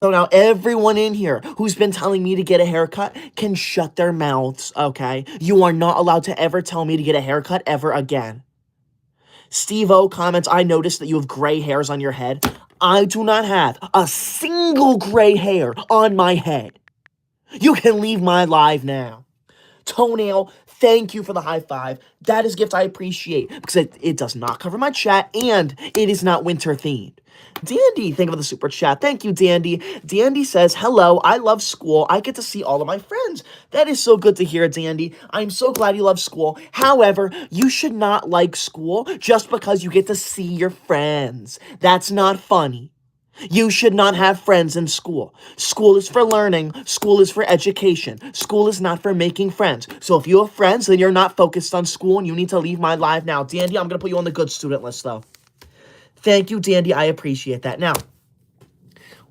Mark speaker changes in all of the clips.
Speaker 1: So now everyone in here who's been telling me to get a haircut can shut their mouths, okay? You are not allowed to ever tell me to get a haircut ever again. Steve O comments, I noticed that you have gray hairs on your head. I do not have a single gray hair on my head. You can leave my live now. Toenail, thank you for the high five. That is a gift I appreciate because it does not cover my chat and it is not winter themed. Dandy, thank you for the super chat. Thank you, Dandy. Dandy says, hello, I love school. I get to see all of my friends. That is so good to hear, Dandy. I'm so glad you love school. However, you should not like school just because you get to see your friends. That's not funny. You should not have friends in school. School is for learning. School is for education. School is not for making friends. So if you have friends, then you're not focused on school and you need to leave my live now. Dandy, I'm going to put you on the good student list, though. Thank you, Dandy. I appreciate that. Now,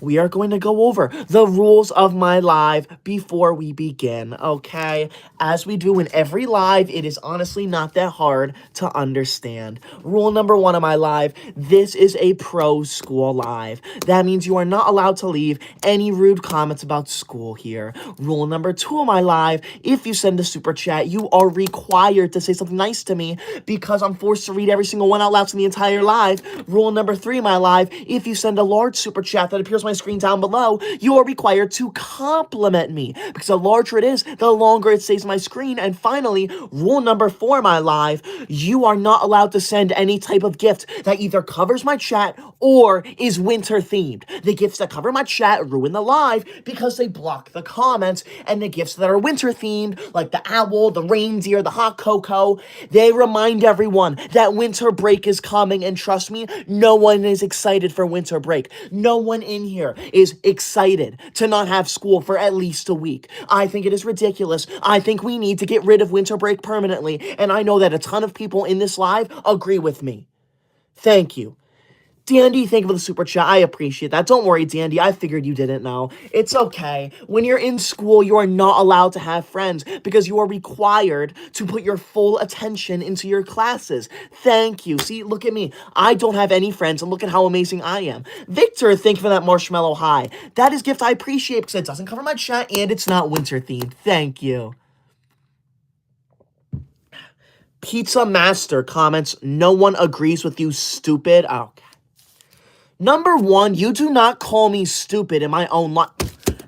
Speaker 1: we are going to go over the rules of my live before we begin, okay? As we do in every live, it is honestly not that hard to understand. Rule number 1 of my live, this is a pro school live. That means you are not allowed to leave any rude comments about school here. Rule number 2 of my live, if you send a super chat, you are required to say something nice to me because I'm forced to read every single one out loud in the entire live. Rule number 3 of my live, if you send a large super chat that appears on my screen down below, you are required to compliment me because the larger it is, the longer it stays on my screen. And finally, rule number 4 of my live, you are not allowed to send any type of gift that either covers my chat or is winter themed. The gifts that cover my chat ruin the live because they block the comments, and the gifts that are winter themed, like the owl, the reindeer, the hot cocoa, they remind everyone that winter break is coming. And trust me, no one is excited for winter break. No one in here is excited to not have school for at least a week. I think it is ridiculous. I think we need to get rid of winter break permanently, and I know that a ton of people in this live agree with me. Thank you. Dandy, thank you for the super chat. I appreciate that. Don't worry, Dandy. I figured you didn't know. It's okay. When you're in school, you are not allowed to have friends because you are required to put your full attention into your classes. Thank you. See, look at me. I don't have any friends, and look at how amazing I am. Victor, thank you for that marshmallow high. That is a gift I appreciate because it doesn't cover my chat and it's not winter themed. Thank you. Pizza Master comments, no one agrees with you, stupid. Oh, number 1, you do not call me stupid in my own life.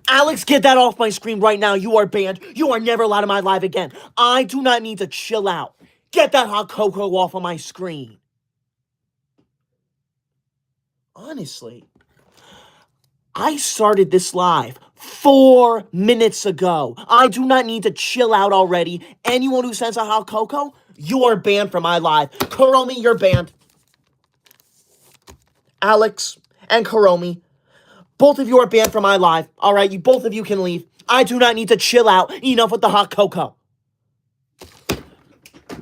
Speaker 1: Alex, get that off my screen right now. You are banned. You are never allowed in my live again. I do not need to chill out. Get that hot cocoa off of my screen. Honestly, I started this live 4 minutes ago. I do not need to chill out already. Anyone who sends a hot cocoa, you are banned from my live. Kuromi, you're banned. Alex and Kuromi, both of you are banned from my live. All right, both of you can leave. I do not need to chill out. Enough with the hot cocoa.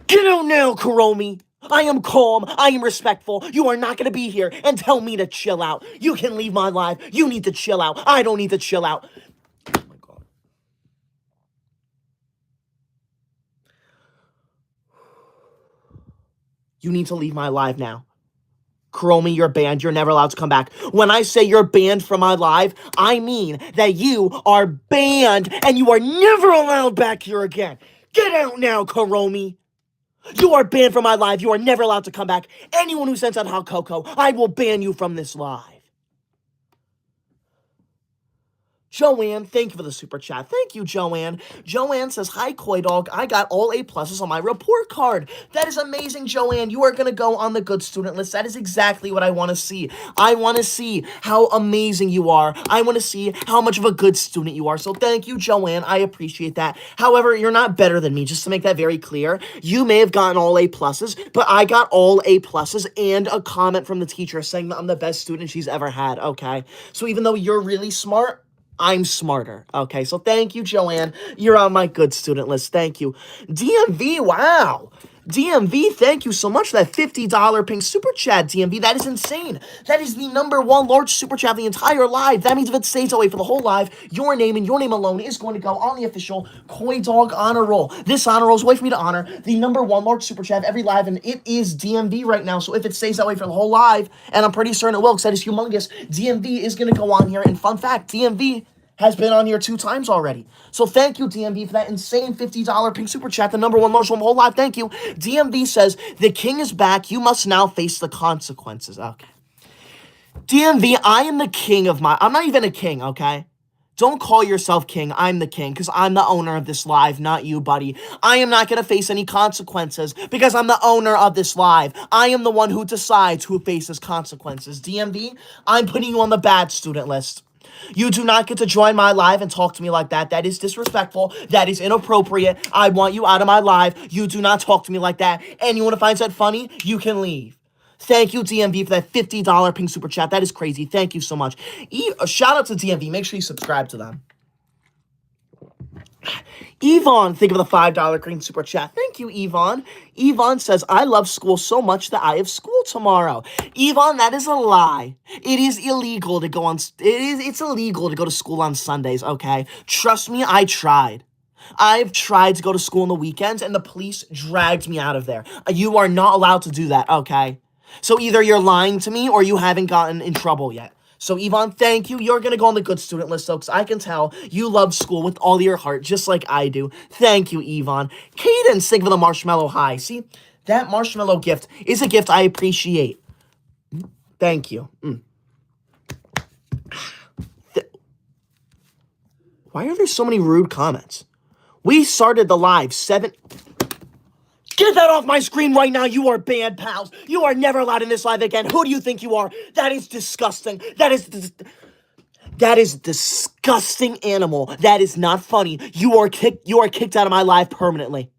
Speaker 1: Get out now, Kuromi. I am calm. I am respectful. You are not going to be here and tell me to chill out. You can leave my live. You need to chill out. I don't need to chill out. Oh my God. You need to leave my live now. Kuromi, you're banned. You're never allowed to come back. When I say you're banned from my live, I mean that you are banned and you are never allowed back here again. Get out now, Kuromi. You are banned from my live. You are never allowed to come back. Anyone who sends out hot cocoa, I will ban you from this live. Joanne, thank you for the super chat. Thank you, Joanne. Joanne says, hi, Koydog. I got all A pluses on my report card. That is amazing, Joanne. You are going to go on the good student list. That is exactly what I want to see. I want to see how amazing you are. I want to see how much of a good student you are. So thank you, Joanne. I appreciate that. However, you're not better than me, just to make that very clear. You may have gotten all A pluses, but I got all A pluses and a comment from the teacher saying that I'm the best student she's ever had, okay? So even though you're really smart, I'm smarter. Okay, so thank you, Joanne. You're on my good student list. Thank you. DMV, wow. DMV, thank you so much for that $50 pink super chat, DMV. That is insane. That is the #1 large super chat of the entire live. That means if it stays that way for the whole live, your name and your name alone is going to go on the official Koydog honor roll. This honor roll is a way for me to honor the #1 large super chat of every live, and it is DMV right now. So if it stays that way for the whole live, and I'm pretty certain it will because that is humongous, DMV is going to go on here. And fun fact, DMV has been on here 2 times already. So thank you, DMV, for that insane $50 pink super chat, the #1 large one whole live. Thank you. DMV says, the king is back. You must now face the consequences. Okay. DMV, I am the king of I'm not even a king, okay? Don't call yourself king. I'm the king because I'm the owner of this live, not you, buddy. I am not going to face any consequences because I'm the owner of this live. I am the one who decides who faces consequences. DMV, I'm putting you on the bad student list. You do not get to join my live and talk to me like that. That is disrespectful. That is inappropriate. I want you out of my live. You do not talk to me like that. Anyone who finds that funny, you can leave. Thank you, DMV, for that $50 pink super chat. That is crazy. Thank you so much. Shout out to DMV. Make sure you subscribe to them. Yvonne, think of the $5 green super chat. Thank you, Yvonne. Yvonne says, I love school so much that I have school tomorrow. Yvonne, that is a lie. It is illegal to go on, it's illegal to go to school on Sundays, okay? Trust me, I tried. I've tried to go to school on the weekends, and the police dragged me out of there. You are not allowed to do that, okay? So either you're lying to me or you haven't gotten in trouble yet. So, Yvonne, thank you. You're going to go on the good student list, though, because I can tell you love school with all your heart, just like I do. Thank you, Yvonne. Cadence, think of the marshmallow high. See, that marshmallow gift is a gift I appreciate. Thank you. Why are there so many rude comments? We started the live 7... Get that off my screen right now. You are banned, pals. You are never allowed in this live again. Who do you think you are? That is disgusting. That is disgusting animal. That is not funny. You are kicked out of my live permanently.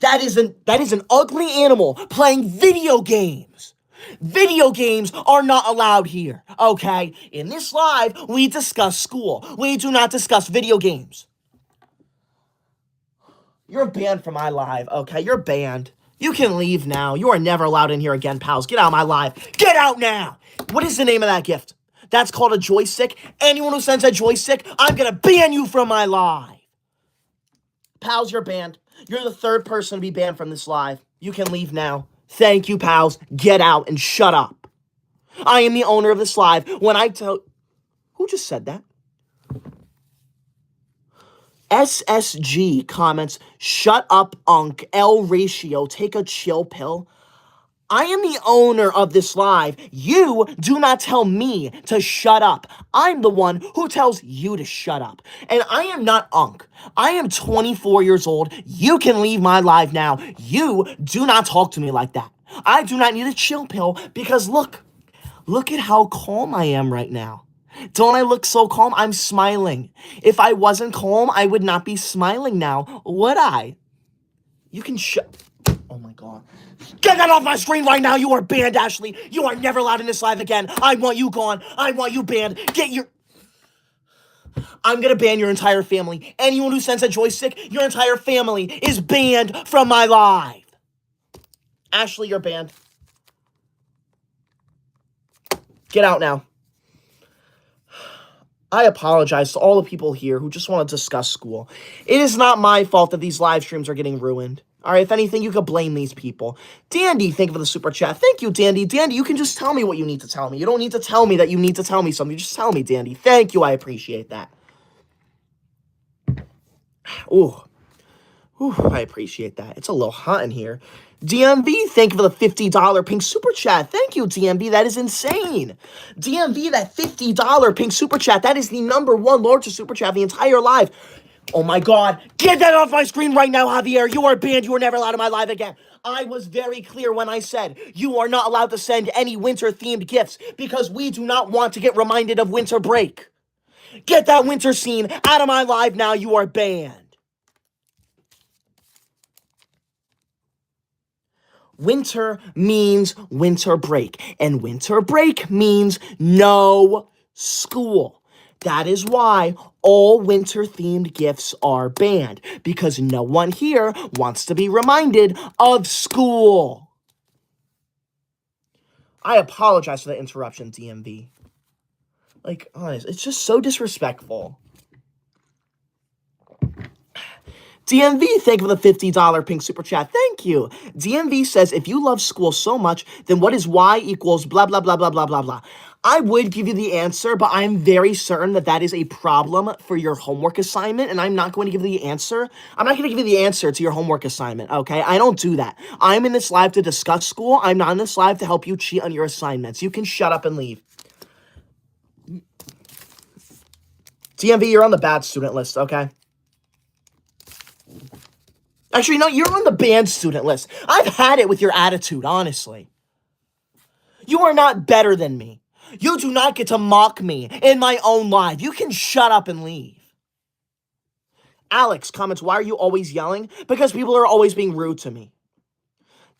Speaker 1: That is an ugly animal playing video games. Video games are not allowed here, okay? In this live, we discuss school. We do not discuss video games. You're banned from my live, okay? You're banned. You can leave now. You are never allowed in here again, pals. Get out of my live. Get out now! What is the name of that gift? That's called a joystick. Anyone who sends a joystick, I'm gonna ban you from my live. Pals, you're banned. You're the 3rd person to be banned from this live. You can leave now. Thank you, pals. Get out and shut up. I am the owner of this live. When I tell... Who just said that? SSG comments, shut up, Unk, L ratio, take a chill pill. I am the owner of this live. You do not tell me to shut up. I'm the one who tells you to shut up. And I am not Unk. I am 24 years old. You can leave my live now. You do not talk to me like that. I do not need a chill pill because look at how calm I am right now. Don't I look so calm? I'm smiling. If I wasn't calm, I would not be smiling now, would I? You can Oh my god. Get that off my screen right now. You are banned, Ashley. You are never allowed in this live again. I want you gone. I want you banned. I'm gonna ban your entire family. Anyone who sends a joystick, your entire family is banned from my live. Ashley, you're banned. Get out now. I apologize to all the people here who just want to discuss school. It is not my fault that these live streams are getting ruined. All right, if anything, you could blame these people. Dandy, thank you for the super chat. Thank you, Dandy. Dandy, you can just tell me what you need to tell me. You don't need to tell me that you need to tell me something. Just tell me, Dandy. Thank you, I appreciate that. Ooh, I appreciate that. It's a little hot in here. DMV, thank you for the $50 pink super chat. Thank you, DMV. That is insane. DMV, that $50 pink super chat. That is the #1 largest super chat of the entire live. Oh my god. Get that off my screen right now, Javier. You are banned. You are never allowed in my live again. I was very clear when I said you are not allowed to send any winter-themed gifts because we do not want to get reminded of winter break. Get that winter scene out of my live now. You are banned. Winter means winter break, and winter break means no school. That is why all winter-themed gifts are banned, because no one here wants to be reminded of school. I apologize for the interruption, DMV. Like, honest, it's just so disrespectful. DMV, thank you for the $50 pink super chat. Thank you. DMV says, if you love school so much, then what is y equals blah, blah, blah, blah, blah, blah, blah. I would give you the answer, but I'm very certain that that is a problem for your homework assignment, and I'm not going to give you the answer. I'm not going to give you the answer to your homework assignment, okay? I don't do that. I'm in this live to discuss school. I'm not in this live to help you cheat on your assignments. You can shut up and leave. DMV, you're on the bad student list, okay? Actually, no, you're on the banned student list. I've had it with your attitude, honestly. You are not better than me. You do not get to mock me in my own live. You can shut up and leave. Alex comments, why are you always yelling? Because people are always being rude to me.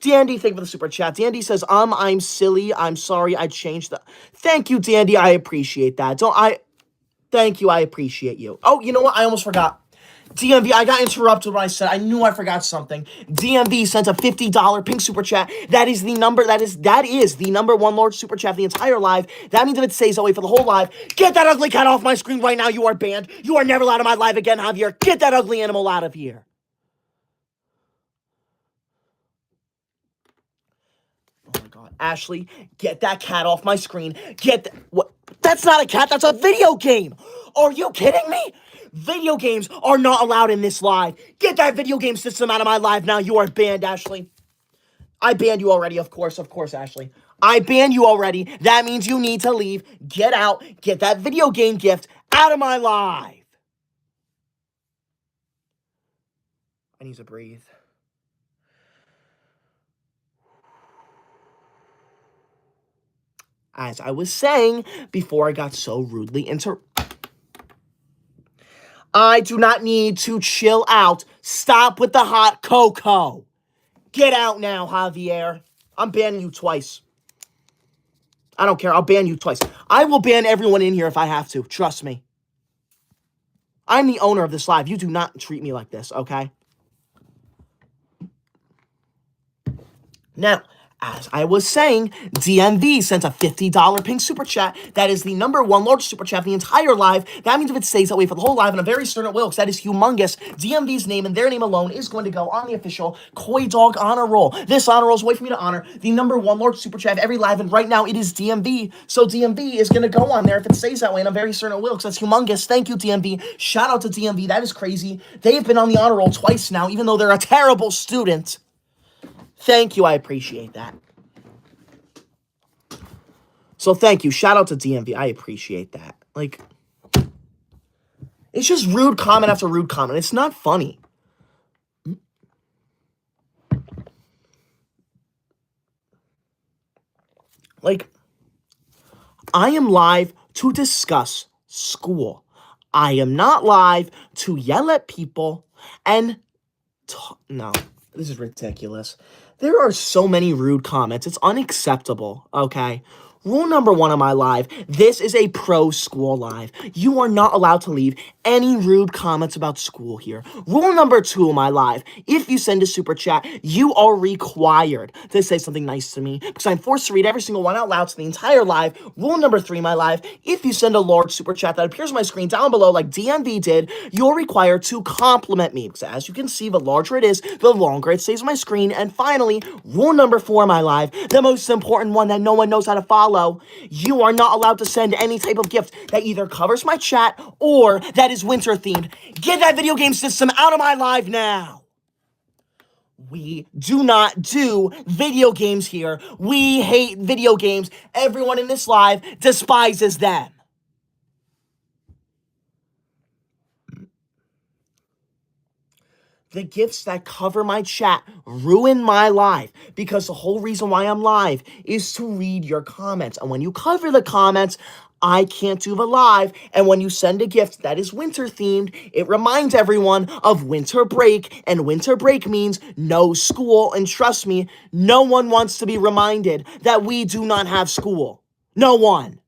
Speaker 1: Dandy, thank you for the super chat. Dandy says, I'm silly. I'm sorry. I changed the... Thank you, Dandy. I appreciate that. Thank you. I appreciate you. Oh, you know what? I almost forgot. DMV, I got interrupted when I said, I knew I forgot something. DMV sent a $50 pink super chat. That is the number, that is the number one large super chat of the entire live. That means if it stays that way for the whole live, get that ugly cat off my screen right now. You are banned. You are never allowed on my live again, Javier. Get that ugly animal out of here. Oh my God. Ashley, get that cat off my screen. What? That's not a cat. That's a video game. Are you kidding me? Video games are not allowed in this live. Get that video game system out of my live now. You are banned, Ashley. I banned you already, of course, Ashley. I banned you already. That means you need to leave. Get out. Get that video game gift out of my live. I need to breathe. As I was saying before I got so rudely I do not need to chill out. Stop with the hot cocoa. Get out now, Javier. I'm banning you twice. I don't care. I'll ban you twice. I will ban everyone in here if I have to. Trust me. I'm the owner of this live. You do not treat me like this, okay? Now, as I was saying, DMV sent a $50 pink super chat. That is the number one largest super chat of the entire live. That means if it stays that way for the whole live, and I'm very certain it will, because that is humongous, DMV's name and their name alone is going to go on the official Koydog honor roll. This honor roll is a way for me to honor the number one largest super chat of every live, and right now it is DMV. So DMV is going to go on there if it stays that way, and I'm very certain it will, because that's humongous. Thank you, DMV. Shout out to DMV. That is crazy. They've been on the honor roll twice now, even though they're a terrible student. Thank you, I appreciate that. So thank you. Shout out to DMV. I appreciate that. Like, it's just rude comment after rude comment. It's not funny. Like, I am live to discuss school. I am not live to yell at people and no, this is ridiculous. There are so many rude comments. It's unacceptable, okay? Rule number one of my live, this is a pro-school live. You are not allowed to leave any rude comments about school here. Rule number two of my live, if you send a super chat, you are required to say something nice to me because I'm forced to read every single one out loud to the entire live. Rule number three, my live, if you send a large super chat that appears on my screen down below like DMV did, you're required to compliment me because as you can see, the larger it is, the longer it stays on my screen. And finally, rule number four, my live, the most important one that no one knows how to follow, you are not allowed to send any type of gift that either covers my chat or that is winter themed. Get that video game system out of my live now. We do not do video games here. We hate video games. Everyone in this live despises them. The gifts that cover my chat ruin my live because the whole reason why I'm live is to read your comments. And when you cover the comments, I can't do the live. And when you send a gift that is winter themed, it reminds everyone of winter break. And winter break means no school. And trust me, no one wants to be reminded that we do not have school. No one.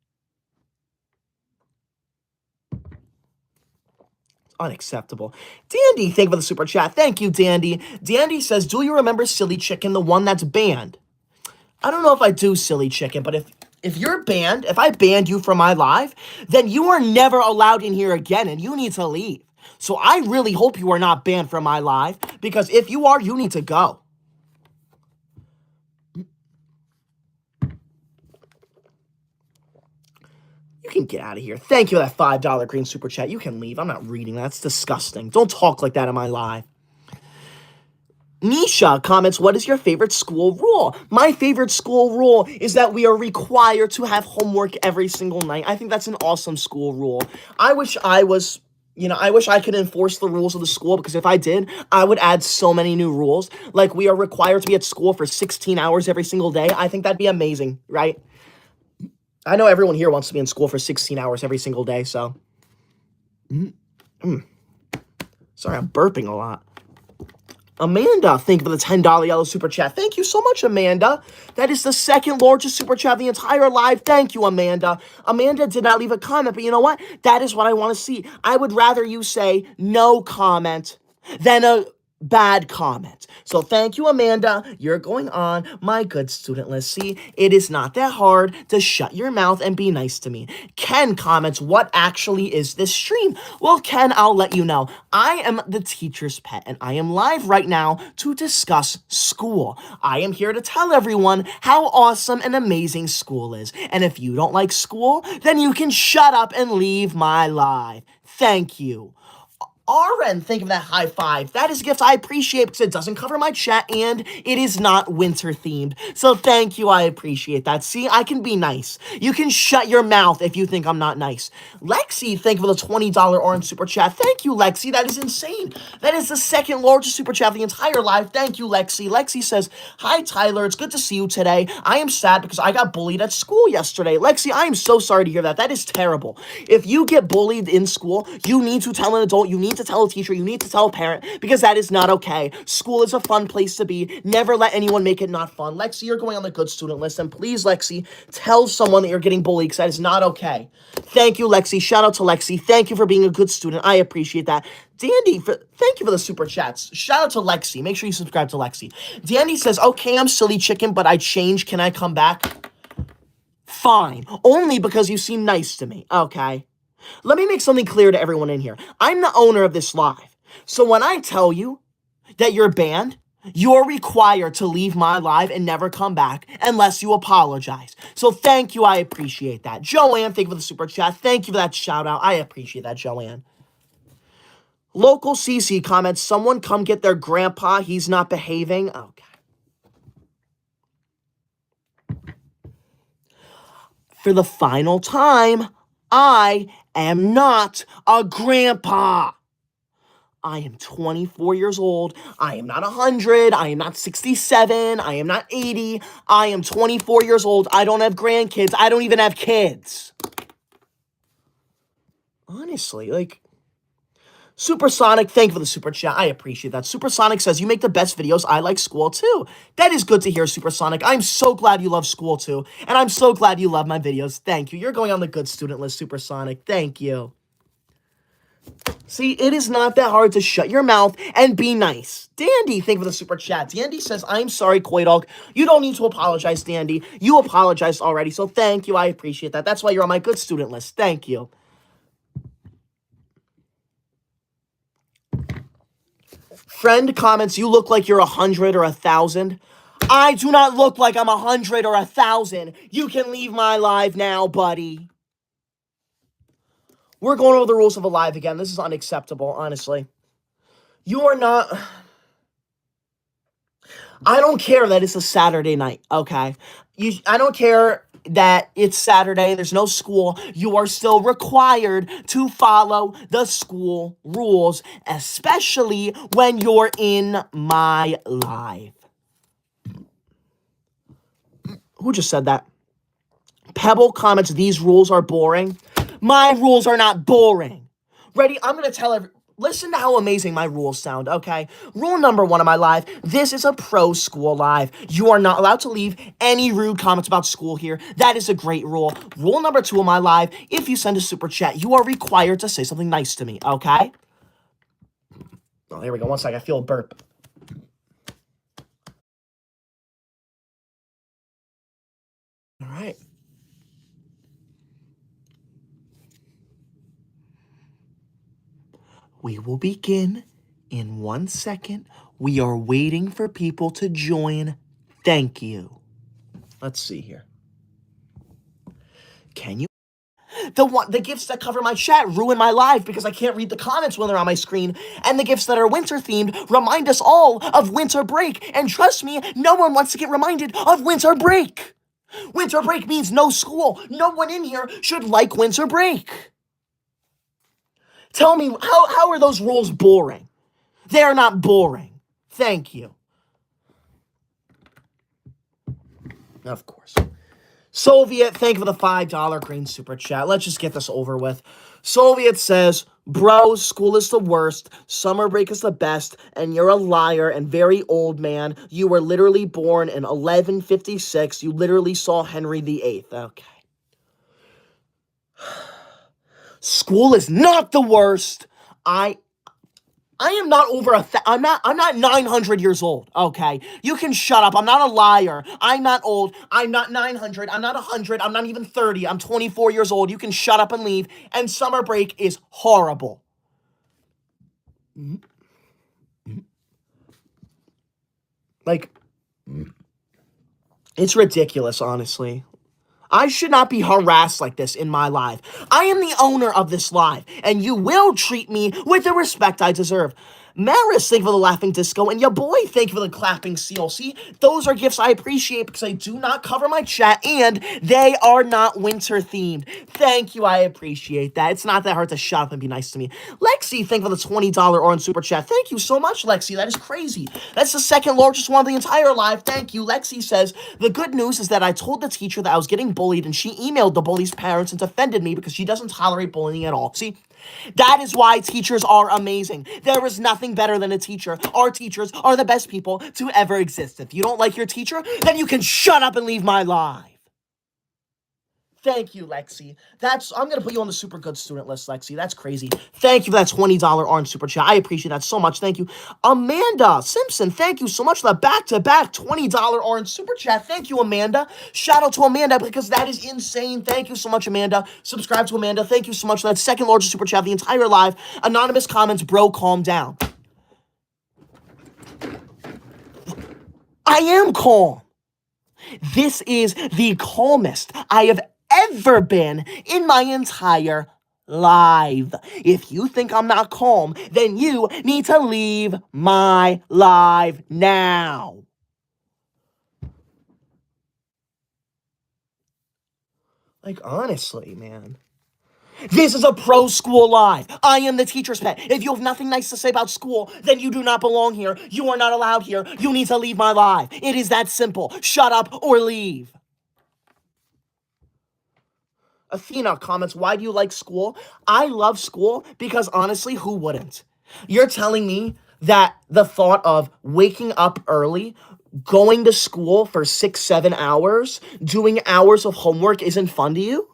Speaker 1: Unacceptable. Dandy, thank you for the super chat. Thank you, Dandy. Dandy says, do you remember Silly Chicken, the one that's banned? I don't know if I do, Silly Chicken, but if you're banned, if I banned you from my live, then you are never allowed in here again, and you need to leave. So I really hope you are not banned from my live, because if you are, you need to go. You can get out of here. Thank you for that $5 green super chat. You can leave. I'm not reading that. That's disgusting. Don't talk like that in my live. Nisha comments, what is your favorite school rule? My favorite school rule is that we are required to have homework every single night. I think that's an awesome school rule. I wish I was, I wish I could enforce the rules of the school, because if I did, I would add so many new rules. Like, we are required to be at school for 16 hours every single day. I think that'd be amazing, right? I know everyone here wants to be in school for 16 hours every single day, so. Sorry, I'm burping a lot. Amanda, thank you for the $10 yellow super chat. Thank you so much, Amanda. That is the second largest super chat of the entire live. Thank you, Amanda. Amanda did not leave a comment, but you know what? That is what I want to see. I would rather you say no comment than a bad comment. So thank you, Amanda. You're going on my good student list. See, it is not that hard to shut your mouth and be nice to me. Ken comments, what actually is this stream? Well, Ken, I'll let you know. I am the teacher's pet, and I am live right now to discuss school. I am here to tell everyone how awesome and amazing school is. And if you don't like school, then you can shut up and leave my live. Thank you. Aren, think of that high five. That is a gift I appreciate because it doesn't cover my chat and it is not winter themed. So thank you, I appreciate that. See, I can be nice. You can shut your mouth if you think I'm not nice. Lexi, thank you for the $20 orange super chat. Thank you, Lexi. That is insane. That is the second largest super chat of the entire live. Thank you, Lexi. Lexi says, hi, Tyler. It's good to see you today. I am sad because I got bullied at school yesterday. Lexi, I am so sorry to hear that. That is terrible. If you get bullied in school, you need to tell an adult. You need to tell a teacher, you need to tell a parent, because that is not okay. School is a fun place to be. Never let anyone make it not fun. Lexi, you're going on the good student list, and please, Lexi, tell someone that you're getting bullied, because that is not okay. Thank you, Lexi. Shout out to Lexi. Thank you for being a good student. I appreciate that. Dandy, thank you for the super chats. Shout out to Lexi. Make sure you subscribe to Lexi. Dandy says, okay, I'm Silly Chicken, but I changed. Can I come back? Fine. Only because you seem nice to me. Okay. Let me make something clear to everyone in here. I'm the owner of this live. So when I tell you that you're banned, you're required to leave my live and never come back unless you apologize. So thank you. I appreciate that. Joanne, thank you for the super chat. Thank you for that shout out. I appreciate that, Joanne. Local CC comments, someone come get their grandpa. He's not behaving. Okay. For the final time, I am not a grandpa. I am 24 years old. I am not 100. I am not 67. I am not 80. I am 24 years old. I don't have grandkids. I don't even have kids. Honestly, like, Supersonic, thank you for the super chat. I appreciate that. Supersonic says, you make the best videos. I like school too. That is good to hear, Supersonic. I'm so glad you love school too. And I'm so glad you love my videos. Thank you. You're going on the good student list, Supersonic. Thank you. See, it is not that hard to shut your mouth and be nice. Dandy, thank you for the super chat. Dandy says, I'm sorry, Koydog. You don't need to apologize, Dandy. You apologized already, so thank you. I appreciate that. That's why you're on my good student list. Thank you. Friend comments, you look like you're 100 or 1,000. I do not look like I'm 100 or 1,000. You can leave my live now, buddy. We're going over the rules of a live again. This is unacceptable, honestly. You are not... I don't care that it's a Saturday night, okay? I don't care that it's Saturday, there's no school. You are still required to follow the school rules, especially when you're in my live. Who just said that? Pebble comments, these rules are boring. My rules are not boring. Ready? I'm going to tell everyone. Listen to how amazing my rules sound, okay? Rule number 1 of my live, this is a pro school live. You are not allowed to leave any rude comments about school here. That is a great rule. Rule number 2 of my live, if you send a super chat, you are required to say something nice to me, okay? Oh, there we go. One second. I feel a burp. All right. We will begin in 1 second. We are waiting for people to join. Thank you. Let's see here. Can you? The gifts that cover my chat ruin my life because I can't read the comments when they're on my screen. And the gifts that are winter themed remind us all of winter break. And trust me, no one wants to get reminded of winter break. Winter break means no school. No one in here should like winter break. Tell me, how are those rules boring? They're not boring. Thank you. Of course. Soviet, thank you for the $5 green super chat. Let's just get this over with. Soviet says, bro, school is the worst, summer break is the best, and you're a liar and very old man. You were literally born in 1156. You literally saw Henry VIII. Okay. School is not the worst. I am not I'm not 900 years old, okay? You can shut up. I'm not a liar. I'm not old. I'm not 900. I'm not 100. I'm not even 30. I'm 24 years old. You can shut up and leave. And summer break is horrible. Like, it's ridiculous, honestly. I should not be harassed like this in my life. I am the owner of this live, and you will treat me with the respect I deserve. Maris, thank you for the laughing disco, and your boy, thank you for the clapping CLC. Those are gifts I appreciate because I do not cover my chat, and they are not winter themed. Thank you, I appreciate that. It's not that hard to shut up and be nice to me. Lexi, thank you for the $20 orange super chat. Thank you so much, Lexi. That is crazy. That's the second largest one of the entire live. Thank you. Lexi says, the good news is that I told the teacher that I was getting bullied, and she emailed the bully's parents and defended me because she doesn't tolerate bullying at all. See? That is why teachers are amazing. There is nothing better than a teacher. Our teachers are the best people to ever exist. If you don't like your teacher, then you can shut up and leave my live. Thank you, Lexi. I'm going to put you on the super good student list, Lexi. That's crazy. Thank you for that $20 orange super chat. I appreciate that so much. Thank you. Amanda Simpson, thank you so much for the back-to-back $20 orange super chat. Thank you, Amanda. Shout out to Amanda because that is insane. Thank you so much, Amanda. Subscribe to Amanda. Thank you so much for that second largest super chat of the entire live. Anonymous comments, bro, calm down. I am calm. This is the calmest I have ever been in my entire life. If you think I'm not calm, then you need to leave my live now. Like, honestly, man. This is a pro school live. I am the teacher's pet. If you have nothing nice to say about school, then you do not belong here. You are not allowed here. You need to leave my live. It is that simple. Shut up or leave. Athena comments, why do you like school? I love school because honestly, who wouldn't? You're telling me that the thought of waking up early, going to school for 6, 7 hours, doing hours of homework isn't fun to you?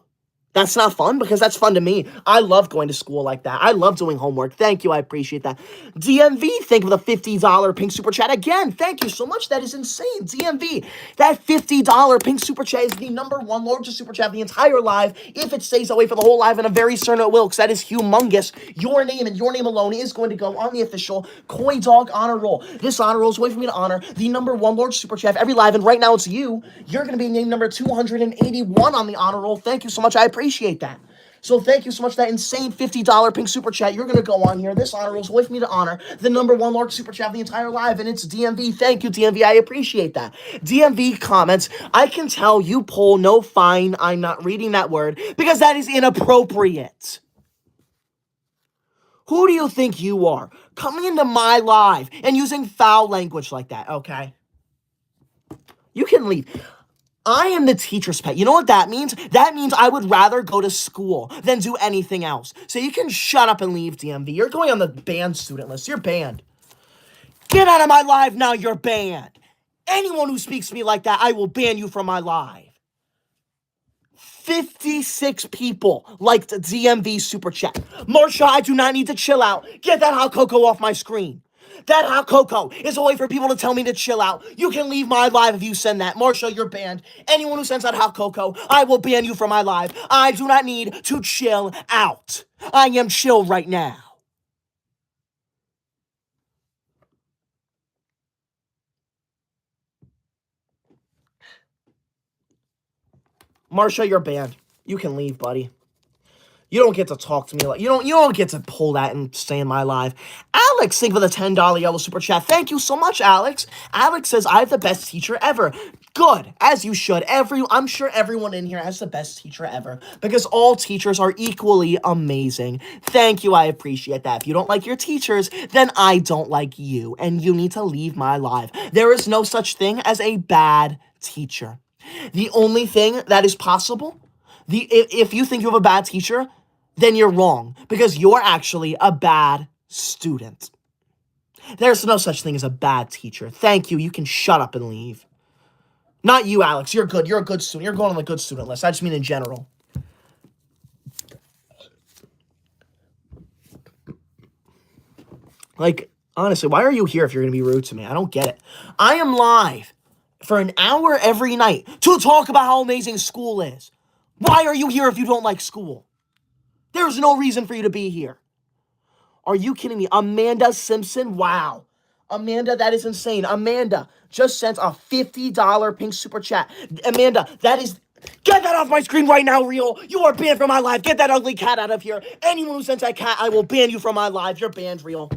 Speaker 1: That's not fun because that's fun to me. I love going to school like that. I love doing homework. Thank you. I appreciate that. DMV, thank you for the $50 pink super chat again. Thank you so much. That is insane. DMV, that $50 pink super chat is the #1 largest super chat of the entire live. If it stays that way for the whole live, and I'm very certain it will because that is humongous. Your name and your name alone is going to go on the official Koydog honor roll. This honor roll is a way for me to honor the #1 largest super chat of every live, and right now it's you. You're going to be named number 281 on the honor roll. Thank you so much. I appreciate that. So thank you so much for that insane $50 pink super chat. You're going to go on here. This honor roll is with me to honor the #1 large super chat of the entire live, and it's DMV. Thank you, DMV. I appreciate that. DMV comments, I can tell you pull no fine. I'm not reading that word because that is inappropriate. Who do you think you are? Coming into my live and using foul language like that, okay? You can leave. I am the teacher's pet. You know what that means? That means I would rather go to school than do anything else. So you can shut up and leave, DMV. You're going on the banned student list. You're banned. Get out of my live now. You're banned. Anyone who speaks to me like that, I will ban you from my live. 56 people liked DMV super chat. Marsha, I do not need to chill out. Get that hot cocoa off my screen. That hot cocoa is a way for people to tell me to chill out. You can leave my live if you send that. Marshall, you're banned. Anyone who sends that hot cocoa, I will ban you from my live. I do not need to chill out. I am chill right now. Marshall, you're banned. You can leave, buddy. You don't get to talk to me like you don't get to pull that and stay in my live. Alex, thank you for the $10 yellow super chat. Thank you so much, Alex. Alex says I have the best teacher ever. Good, as you should. I'm sure everyone in here has the best teacher ever because all teachers are equally amazing. Thank you, I appreciate that. If you don't like your teachers, then I don't like you, and you need to leave my live. There is no such thing as a bad teacher. The only thing that is possible, if you think you have a bad teacher, then you're wrong because you're actually a bad student. There's no such thing as a bad teacher. Thank you. You can shut up and leave. Not you, Alex. You're good. You're a good student. You're going on the good student list. I just mean in general. Like, honestly, why are you here if you're going to be rude to me? I don't get it. I am live for an hour every night to talk about how amazing school is. Why are you here if you don't like school? There's no reason for you to be here. Are you kidding me? Amanda Simpson? Wow. Amanda, that is insane. Amanda just sent a $50 pink super chat. Amanda, that is... Get that off my screen right now, Real. You are banned from my live. Get that ugly cat out of here. Anyone who sends that cat, I will ban you from my live. You're banned, Real.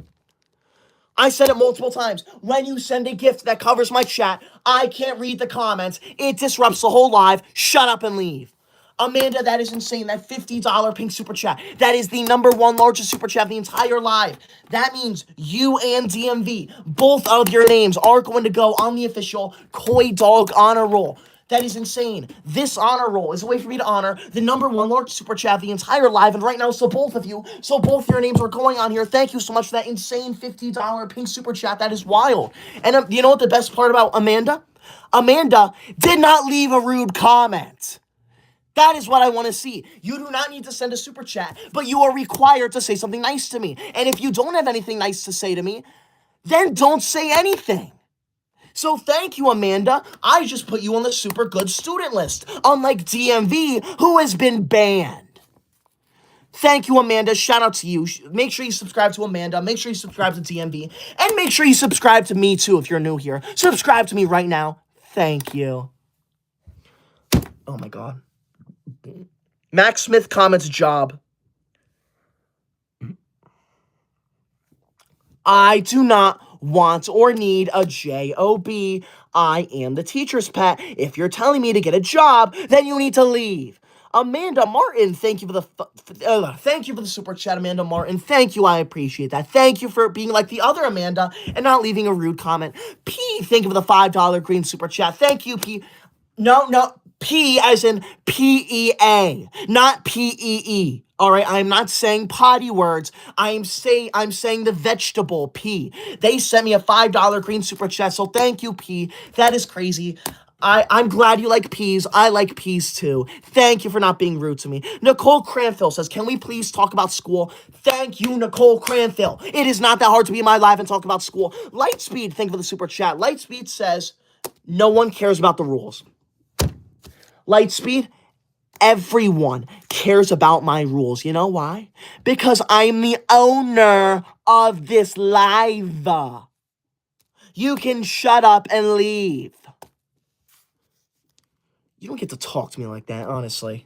Speaker 1: I said it multiple times. When you send a gift that covers my chat, I can't read the comments. It disrupts the whole live. Shut up and leave. Amanda, that is insane. That $50 pink super chat. That is the #1 largest super chat of the entire live. That means you and DMV, both of your names are going to go on the official Koydog honor roll. That is insane. This honor roll is a way for me to honor the #1 largest super chat of the entire live. And right now, so both your names are going on here. Thank you so much for that insane $50 pink super chat. That is wild. And you know what the best part about Amanda? Amanda did not leave a rude comment. That is what I want to see. You do not need to send a super chat, but you are required to say something nice to me. And if you don't have anything nice to say to me, then don't say anything. So thank you, Amanda. I just put you on the super good student list, unlike DMV, who has been banned. Thank you, Amanda. Shout out to you. Make sure you subscribe to Amanda. Make sure you subscribe to DMV. And make sure you subscribe to me, too, if you're new here. Subscribe to me right now. Thank you. Oh, my God. Max Smith comments job. I do not want or need a job. I am the teacher's pet. If you're telling me to get a job, then you need to leave. Amanda Martin, thank you for the super chat, Amanda Martin. Thank you, I appreciate that. Thank you for being like the other Amanda and not leaving a rude comment. P, thank you for the $5 green super chat. Thank you, P. No, P as in PEA, not PEE. All right, I'm not saying potty words. I'm saying the vegetable P. They sent me a $5 green super chat, so thank you, P. That is crazy. I'm glad you like peas. I like peas too. Thank you for not being rude to me. Nicole Cranfill says, can we please talk about school? Thank you, Nicole Cranfill. It is not that hard to be in my live and talk about school. Lightspeed, thank you for the super chat. Lightspeed says, no one cares about the rules. Lightspeed, everyone cares about my rules. You know why? Because I'm the owner of this live. You can shut up and leave. You don't get to talk to me like that, honestly.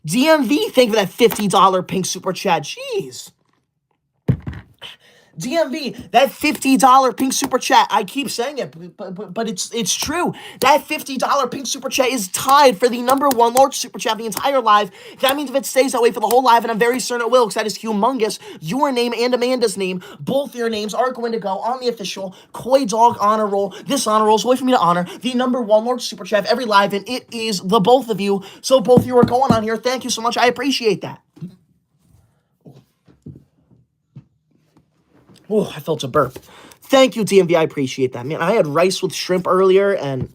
Speaker 1: DMV, thank you for that $50 pink super chat. Jeez. DMV, that $50 pink super chat. I keep saying it, but it's true. That $50 pink super chat is tied for the #1 large super chat of the entire live. That means if it stays that way for the whole live, and I'm very certain it will, because that is humongous, your name and Amanda's name, both your names are going to go on the official Koydog honor roll. This honor roll is a way for me to honor the #1 large super chat of every live, and it is the both of you. So both of you are going on here. Thank you so much. I appreciate that. Oh, I felt a burp. Thank you, DMV. I appreciate that. Man, I had rice with shrimp earlier, and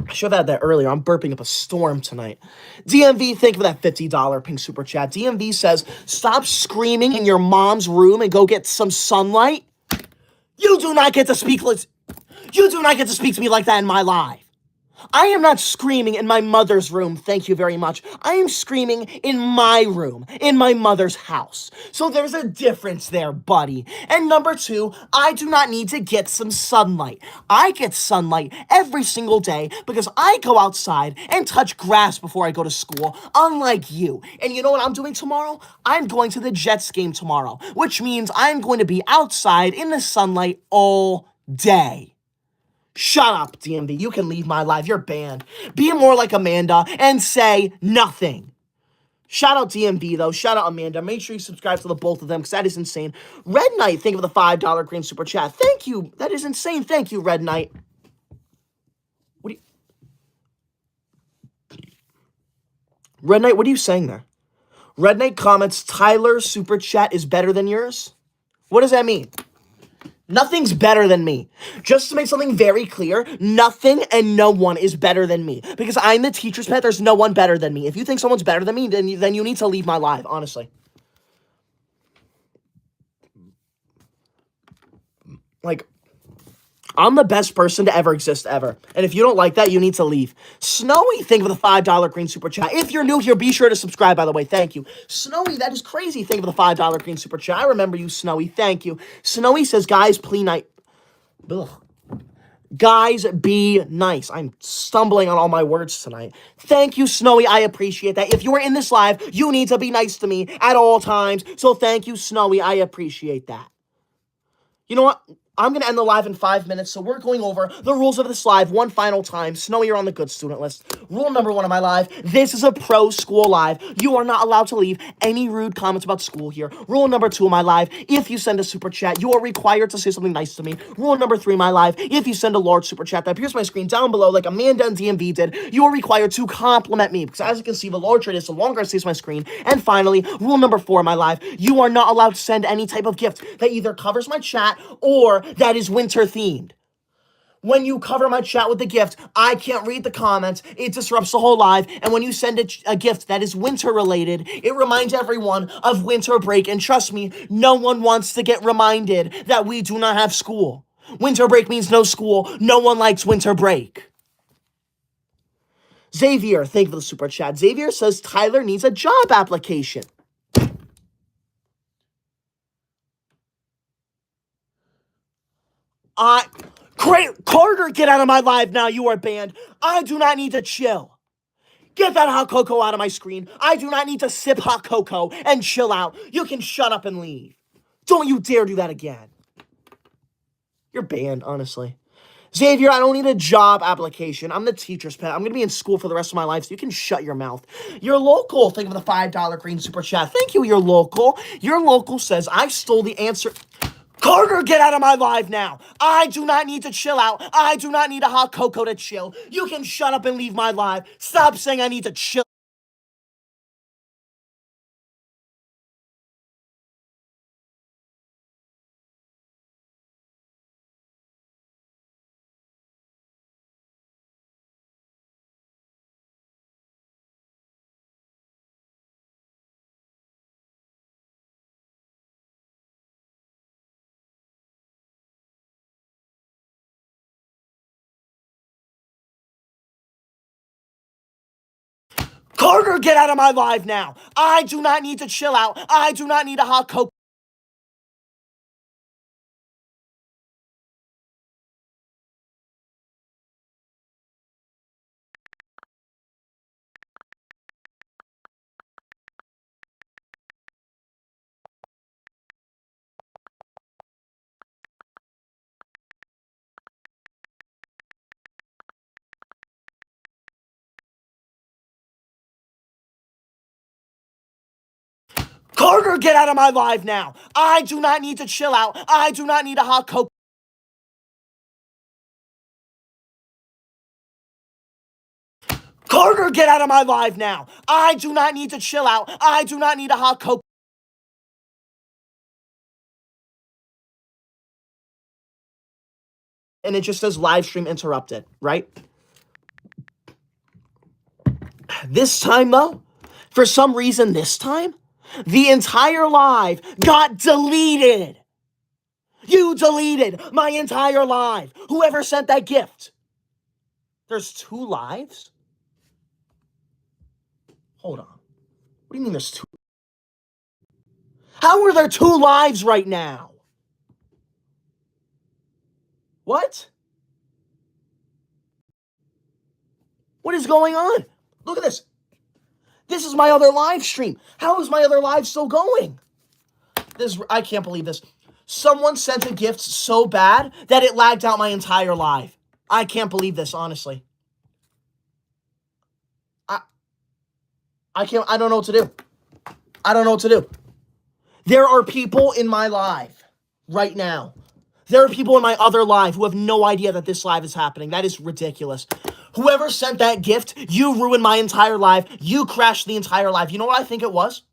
Speaker 1: I should have had that earlier. I'm burping up a storm tonight. DMV, thank you for that $50 pink super chat. DMV says, stop screaming in your mom's room and go get some sunlight. You do not get to speak. You do not get to speak to me like that in my life. I am not screaming in my mother's room, thank you very much. I am screaming in my room, in my mother's house. So there's a difference there, buddy. And number two, I do not need to get some sunlight. I get sunlight every single day because I go outside and touch grass before I go to school, unlike you. And you know what I'm doing tomorrow? I'm going to the Jets game tomorrow, which means I'm going to be outside in the sunlight all day. Shut up, DMV. You can leave my life. You're banned. Be more like Amanda and say nothing. Shout out DMV, though. Shout out Amanda. Make sure you subscribe to the both of them, because that is insane. Red Knight, think of the $5 green super chat. Thank you. That is insane. Thank you, Red Knight. Red Knight, what are you saying there? Red Knight comments, Tyler's super chat is better than yours? What does that mean? Nothing's better than me. Just to make something very clear, nothing and no one is better than me. Because I'm the teacher's pet, there's no one better than me. If you think someone's better than me, then you need to leave my life, honestly. Like, I'm the best person to ever exist ever. And if you don't like that, you need to leave. Snowy, thank you for the $5 green super chat. If you're new here, be sure to subscribe, by the way. Thank you. Snowy, that is crazy. Thank you for the $5 green super chat. I remember you, Snowy. Thank you. Snowy says, guys, please night. Ugh. Guys, be nice. I'm stumbling on all my words tonight. Thank you, Snowy. I appreciate that. If you are in this live, you need to be nice to me at all times. So thank you, Snowy. I appreciate that. You know what? I'm going to end the live in 5 minutes, so we're going over the rules of this live one final time. Snowy, you're on the good student list. Rule number one of my live, this is a pro school live. You are not allowed to leave any rude comments about school here. Rule number two of my live, if you send a super chat, you are required to say something nice to me. Rule number three of my live, if you send a large super chat that appears on my screen down below like Amanda and DMV did, you are required to compliment me, because as you can see, the larger it is, the longer it stays on my screen. And finally, rule number four of my live, you are not allowed to send any type of gift that either covers my chat or that is winter themed. When you cover my chat with the gift, I can't read the comments. It disrupts the whole live. And when you send a gift that is winter related, it reminds everyone of winter break. And trust me, no one wants to get reminded that we do not have school. Winter break means no school. No one likes winter break. Xavier, thank you for the super chat. Xavier says Tyler needs a job application. Carter, get out of my live now. You are banned. I do not need to chill. Get that hot cocoa out of my screen. I do not need to sip hot cocoa and chill out. You can shut up and leave. Don't you dare do that again. You're banned, honestly. Xavier, I don't need a job application. I'm the teacher's pet. I'm going to be in school for the rest of my life, so you can shut your mouth. Your local, thank you for the $5 green super chat. Thank you, your local. Your local says, I stole the answer. Carter, get out of my live now. I do not need to chill out. I do not need a hot cocoa to chill. You can shut up and leave my live. Stop saying I need to chill. Carter, get out of my live now. I do not need to chill out. I do not need a hot cocoa. Carter, get out of my live now. I do not need to chill out. I do not need a hot cocoa. Carter, get out of my live now. I do not need to chill out. I do not need a hot cocoa. And it just says live stream interrupted, right? This time, though, for some reason this time, the entire live got deleted. You deleted my entire live. Whoever sent that gift. There's 2 lives? Hold on. What do you mean there's 2? How are there 2 lives right now? What? What is going on? Look at this. This is my other live stream. How is my other live still going? I can't believe this. Someone sent a gift so bad that it lagged out my entire live. I can't believe this, honestly. I don't know what to do. I don't know what to do. There are people in my live right now. There are people in my other live who have no idea that this live is happening. That is ridiculous. Whoever sent that gift, you ruined my entire live. You crashed the entire live. You know what I think it was?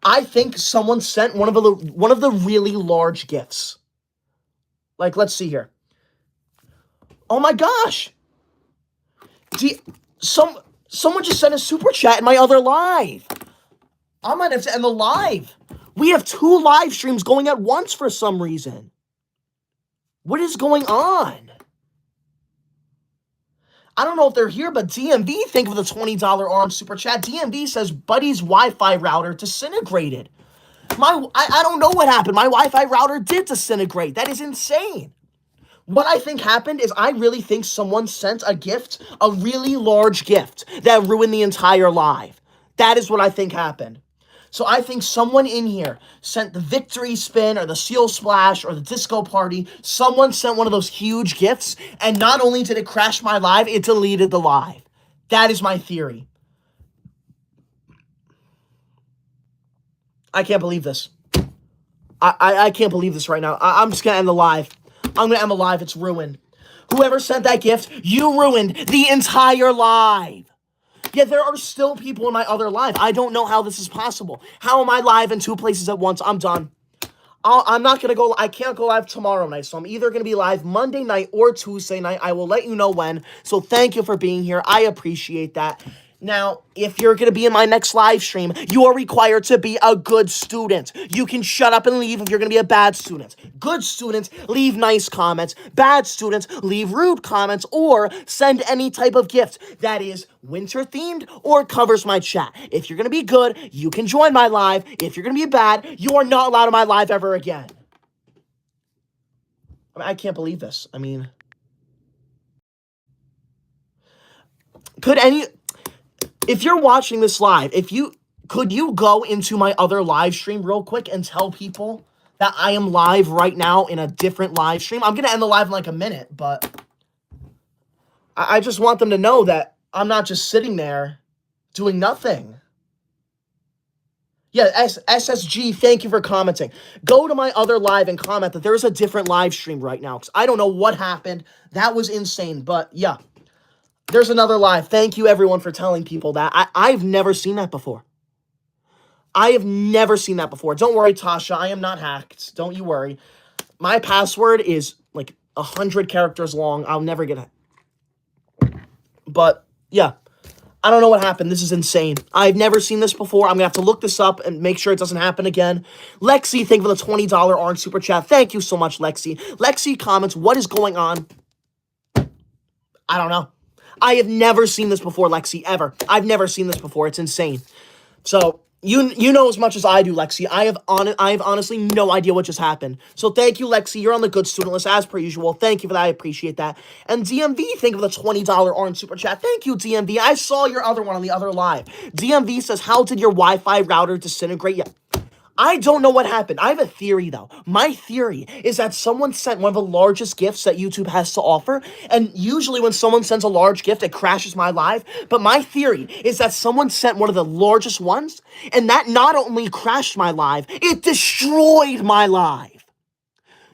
Speaker 1: I think someone sent one of the really large gifts. Like, let's see here. Oh my gosh. Someone just sent a super chat in my other live. I might have to end the live. We have 2 live streams going at once for some reason. What is going on? I don't know if they're here, but DMV, thank you for the $20 arm super chat. DMV says Buddy's Wi-Fi router disintegrated. I don't know what happened. My Wi-Fi router did disintegrate. That is insane. What I think happened is I really think someone sent a gift, a really large gift, that ruined the entire live. That is what I think happened. So I think someone in here sent the victory spin or the seal splash or the disco party. Someone sent one of those huge gifts, and not only did it crash my live, it deleted the live. That is my theory. I can't believe this. I can't believe this right now. I'm just going to end the live. I'm going to end the live. It's ruined. Whoever sent that gift, you ruined the entire live. Yeah, there are still people in my other live. I don't know how this is possible. How am I live in 2 places at once? I'm done. I'm not going to go. I can't go live tomorrow night, so I'm either going to be live Monday night or Tuesday night. I will let you know when. So thank you for being here. I appreciate that. Now, if you're going to be in my next live stream, you are required to be a good student. You can shut up and leave if you're going to be a bad student. Good students, leave nice comments. Bad students, leave rude comments or send any type of gift that is winter-themed or covers my chat. If you're going to be good, you can join my live. If you're going to be bad, you are not allowed in my live ever again. I can't believe this. I mean, if you're watching this live, could you go into my other live stream real quick and tell people that I am live right now in a different live stream? I'm going to end the live in like a minute, but I just want them to know that I'm not just sitting there doing nothing. Yeah, SSG, thank you for commenting. Go to my other live and comment that there's a different live stream right now, because I don't know what happened. That was insane, but yeah. There's another live. Thank you, everyone, for telling people that. I've never seen that before. I have never seen that before. Don't worry, Tasha. I am not hacked. Don't you worry. My password is like 100 characters long. I'll never get it. But, yeah. I don't know what happened. This is insane. I've never seen this before. I'm going to have to look this up and make sure it doesn't happen again. Lexi, thank you for the $20 orange super chat. Thank you so much, Lexi. Lexi comments, what is going on? I don't know. I have never seen this before, Lexi, ever. I've never seen this before. It's insane. So, you know as much as I do, Lexi. I have honestly no idea what just happened. So, thank you, Lexi. You're on the good student list, as per usual. Thank you for that. I appreciate that. And DMV, thank you for the $20 orange super chat. Thank you, DMV. I saw your other one on the other live. DMV says, how did your Wi-Fi router disintegrate? Yeah. I don't know what happened. I have a theory, though. My theory is that someone sent one of the largest gifts that YouTube has to offer, and usually when someone sends a large gift, it crashes my live, but my theory is that someone sent one of the largest ones, and that not only crashed my live, it destroyed my live.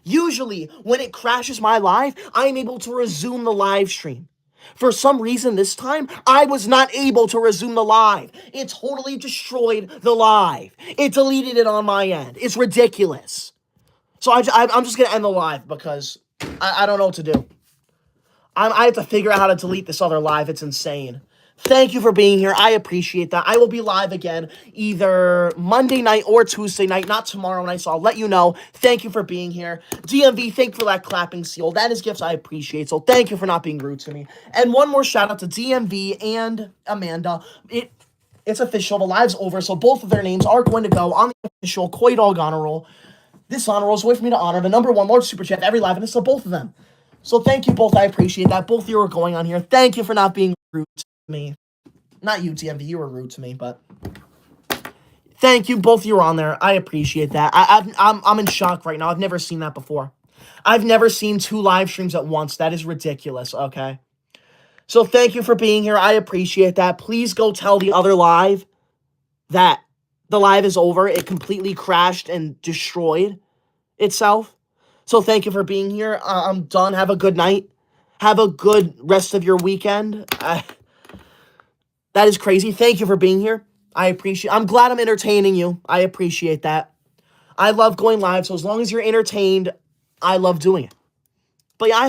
Speaker 1: Usually, when it crashes my live, I am able to resume the live stream. For some reason this time, I was not able to resume the live. It totally destroyed the live. It deleted it on my end. It's ridiculous. So I'm just going to end the live because I don't know what to do. I have to figure out how to delete this other live. It's insane. Thank you for being here. I appreciate that. I will be live again either Monday night or Tuesday night, not tomorrow night, so I'll let you know. Thank you for being here. DMV, thank you for that clapping seal. That is gifts I appreciate, so thank you for not being rude to me. And one more shout out to DMV and Amanda. It's official. The live's over, so both of their names are going to go on the official Koydog honor roll. This honor roll is a way for me to honor the number one large super chat every live, and it's so both of them. So thank you both. I appreciate that. Both of you are going on here. Thank you for not being rude to me. Not you, TMV. You were rude to me, but thank you. Both of you are on there. I appreciate that. I'm in shock right now. I've never seen that before. I've never seen 2 live streams at once. That is ridiculous. Okay. So thank you for being here. I appreciate that. Please go tell the other live that the live is over. It completely crashed and destroyed itself. So thank you for being here. I'm done. Have a good night. Have a good rest of your weekend. That is crazy. Thank you for being here. I'm glad I'm entertaining you. I appreciate that. I love going live, so as long as you're entertained, I love doing it. But yeah, I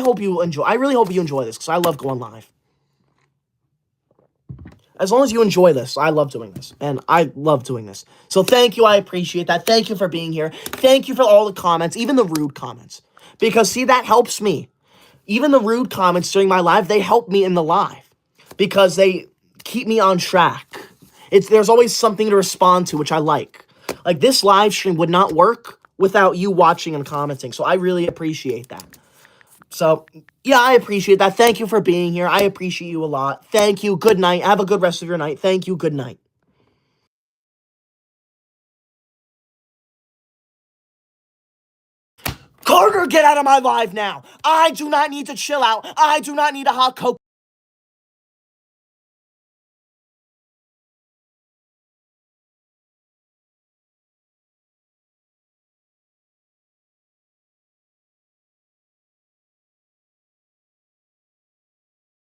Speaker 1: really hope you enjoy this, because I love going live. As long as you enjoy this, I love doing this. And I love doing this. So thank you. I appreciate that. Thank you for being here. Thank you for all the comments, even the rude comments. Because, see, that helps me. Even the rude comments during my live, they help me in the live. Because they keep me on track. There's always something to respond to, which I like. Like, this live stream would not work without you watching and commenting. So I really appreciate that. So, yeah, I appreciate that. Thank you for being here. I appreciate you a lot. Thank you. Good night. Have a good rest of your night. Thank you. Good night. Carter, get out of my live now. I do not need to chill out. I do not need a hot cocoa.